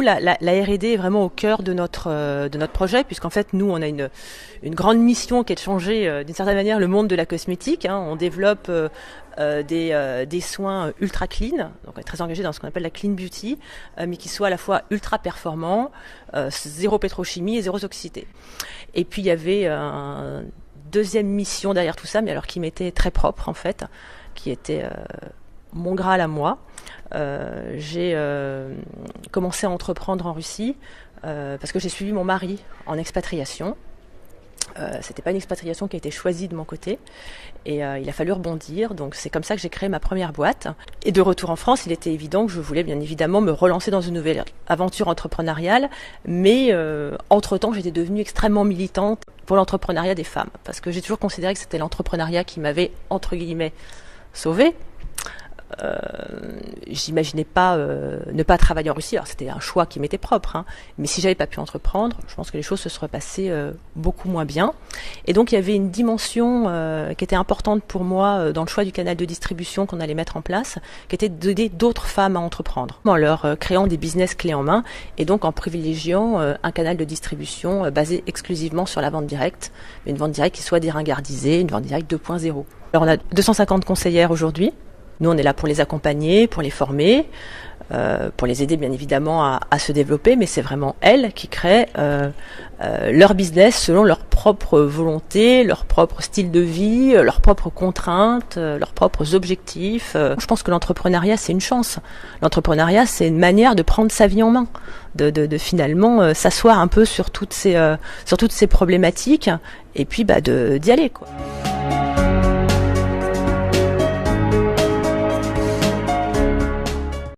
la R&D est vraiment au cœur de notre projet, puisqu'en fait, nous, on a une grande mission qui est de changer, d'une certaine manière, le monde de la cosmétique. On développe des soins ultra clean, donc on est très engagé dans ce qu'on appelle la clean beauty, mais qui soient à la fois ultra performants, zéro pétrochimie et zéro toxicité. Et puis, il y avait une deuxième mission derrière tout ça, mais alors qui m'était très propre, en fait, qui était mon Graal à moi. J'ai commencé à entreprendre en Russie parce que j'ai suivi mon mari en expatriation. C'était pas une expatriation qui a été choisie de mon côté et il a fallu rebondir, donc c'est comme ça que j'ai créé ma première boîte. Et de retour en France, il était évident que je voulais bien évidemment me relancer dans une nouvelle aventure entrepreneuriale, mais entre-temps j'étais devenue extrêmement militante pour l'entrepreneuriat des femmes, parce que j'ai toujours considéré que c'était l'entrepreneuriat qui m'avait, entre guillemets, sauvée. J'imaginais pas ne pas travailler en Russie. Alors c'était un choix qui m'était propre, mais si j'avais pas pu entreprendre, je pense que les choses se seraient passées beaucoup moins bien. Et donc il y avait une dimension qui était importante pour moi dans le choix du canal de distribution qu'on allait mettre en place, qui était d'aider d'autres femmes à entreprendre, en leur créant des business clés en main, et donc en privilégiant un canal de distribution basé exclusivement sur la vente directe, mais une vente directe qui soit déringardisée, une vente directe 2.0. Alors on a 250 conseillères aujourd'hui. Nous, on est là pour les accompagner, pour les former, pour les aider bien évidemment à se développer, mais c'est vraiment elles qui créent leur business selon leur propre volonté, leur propre style de vie, leurs propres contraintes, leurs propres objectifs. Je pense que l'entrepreneuriat, c'est une chance. L'entrepreneuriat, c'est une manière de prendre sa vie en main, de finalement s'asseoir un peu sur toutes ces problématiques et puis d'y aller, quoi.